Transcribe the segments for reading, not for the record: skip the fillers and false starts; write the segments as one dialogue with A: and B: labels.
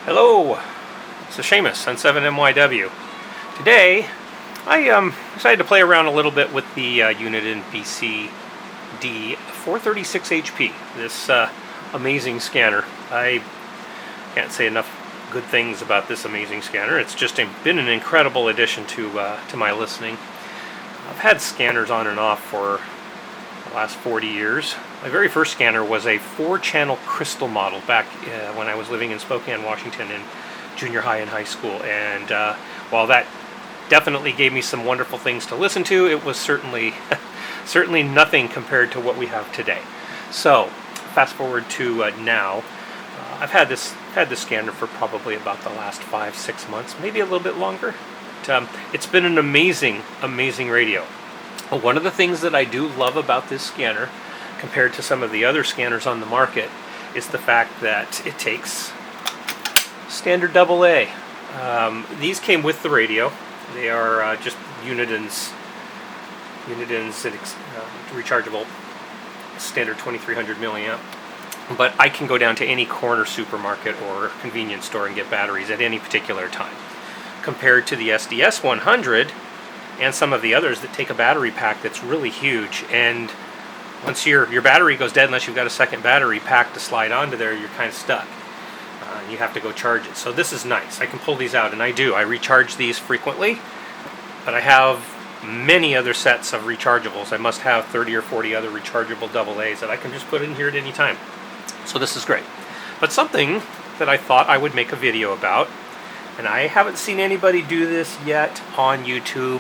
A: Hello, this is Seamus on 7MYW. Today, I decided to play around a little bit with the Uniden BCD 436 HP. This amazing scanner. I can't say enough good things about this amazing scanner. It's just been an incredible addition to my listening. I've had scanners on and off for the last 40 years. My very first scanner was a 4-channel crystal model back when I was living in Spokane, Washington in junior high and high school. And while that definitely gave me some wonderful things to listen to, it was certainly nothing compared to what we have today. So fast forward to now. I've had this scanner for probably about the last 5-6 months, maybe a little bit longer. It's been an amazing radio. One of the things that I do love about this scanner, compared to some of the other scanners on the market, is the fact that it takes standard AA. These came with the radio. They are just Uniden's rechargeable standard 2300 milliamp. But I can go down to any corner supermarket or convenience store and get batteries at any particular time. Compared to the SDS 100 and some of the others that take a battery pack that's really huge, and once your battery goes dead, unless you've got a second battery pack to slide onto there, you're kind of stuck. You have to go charge it. So this is nice. I can pull these out, and I do. I recharge these frequently, but I have many other sets of rechargeables. I must have 30 or 40 other rechargeable AA's that I can just put in here at any time. So this is great. But something that I thought I would make a video about, and I haven't seen anybody do this yet on YouTube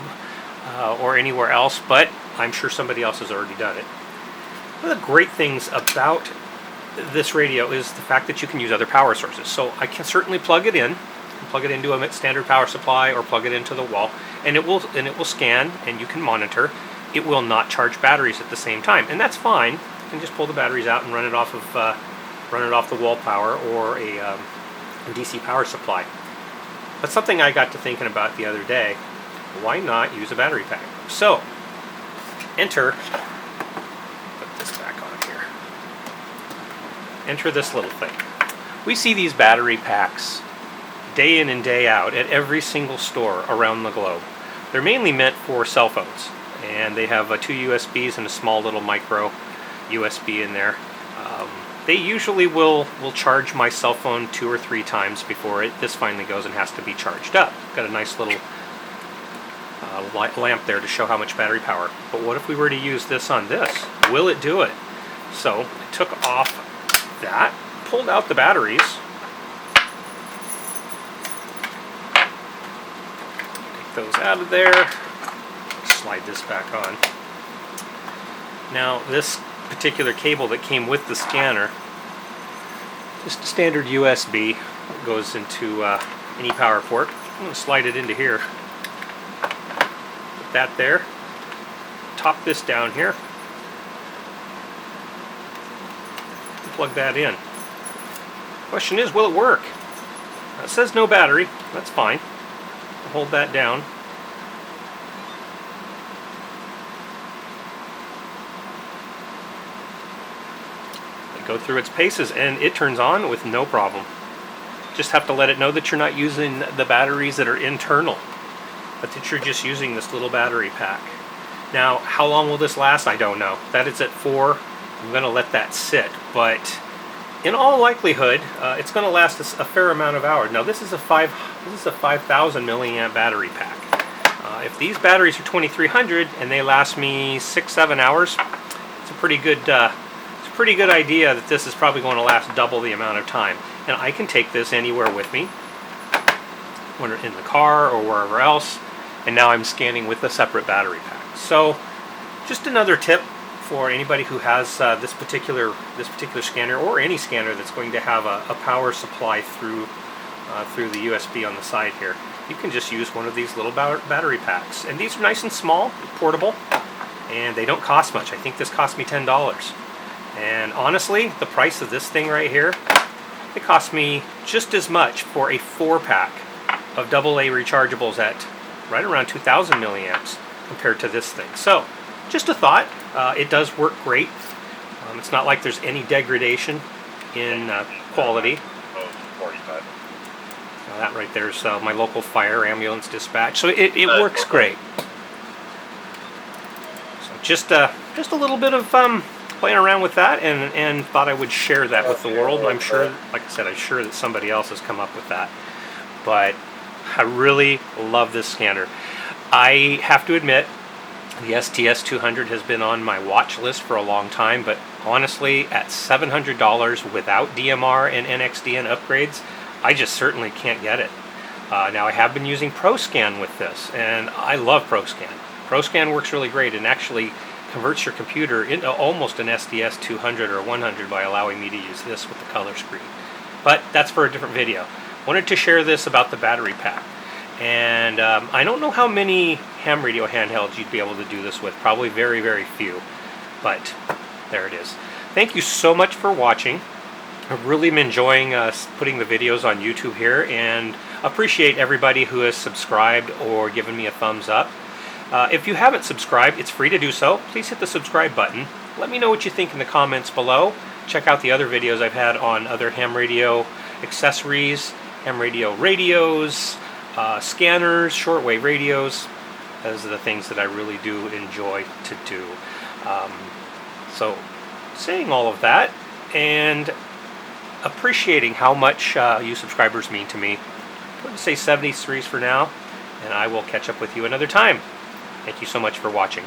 A: or anywhere else, but I'm sure somebody else has already done it. One of the great things about this radio is the fact that you can use other power sources. So I can certainly plug it into a standard power supply or plug it into the wall, and it will scan, and you can monitor. It will not charge batteries at the same time, and that's fine. You can just pull the batteries out and run it off the wall power or a DC power supply. But something I got to thinking about the other day: why not use a battery pack? So enter this little thing. We see these battery packs day in and day out at every single store around the globe. They're mainly meant for cell phones, and they have 2 USBs and a small little micro USB in there. They usually will charge my cell phone 2 or 3 times before this finally goes and has to be charged up. Got a nice little lamp there to show how much battery power. But what if we were to use this on this? Will it do it? So I took off that, pulled out the batteries, take those out of there, slide this back on. Now this particular cable that came with the scanner, just a standard USB, goes into any power port. I'm going to slide it into here, put that there, top this down here, plug that in. Question is, will it work? It says no battery. That's fine. I'll hold that down. I go through its paces and it turns on with no problem. Just have to let it know that you're not using the batteries that are internal, but that you're just using this little battery pack. Now, how long will this last? I don't know. That is at 4. I'm going to let that sit, but in all likelihood, it's going to last a fair amount of hours. Now, this is a 5,000 milliamp battery pack. If these batteries are 2300 and they last me 6-7 hours, it's a pretty good idea that this is probably going to last double the amount of time. And I can take this anywhere with me, when in the car or wherever else. And now I'm scanning with a separate battery pack. So, just another tip for anybody who has this particular scanner, or any scanner that's going to have a power supply through the USB on the side here. You can just use one of these little battery packs, and these are nice and small, portable, and they don't cost much. I think this cost me $10, and honestly, the price of this thing right here, it cost me just as much for a 4-pack of AA rechargeables at right around 2,000 milliamps compared to this thing. So, just a thought. It does work great. It's not like there's any degradation in quality. That right there is my local fire ambulance dispatch. So it works great. So just a little bit of playing around with that, and thought I would share that with the world. I'm sure, like I said, I'm sure that somebody else has come up with that. But I really love this scanner. I have to admit, the STS 200 has been on my watch list for a long time, but honestly, at $700 without DMR and NXDN upgrades, I just certainly can't get it. Now, I have been using ProScan with this, and I love ProScan. ProScan works really great and actually converts your computer into almost an SDS 200 or 100 by allowing me to use this with the color screen. But that's for a different video. Wanted to share this about the battery pack. And I don't know how many ham radio handhelds you'd be able to do this with. Probably very, very few. But there it is. Thank you so much for watching. I really am enjoying putting the videos on YouTube here, and appreciate everybody who has subscribed or given me a thumbs up. If you haven't subscribed, it's free to do so. Please hit the subscribe button. Let me know what you think in the comments below. Check out the other videos I've had on other ham radio accessories, ham radio radios, scanners, shortwave radios. Those are the things that I really do enjoy to do. So saying all of that and appreciating how much you subscribers mean to me, I'm going to say 73s for now, and I will catch up with you another time. Thank you so much for watching.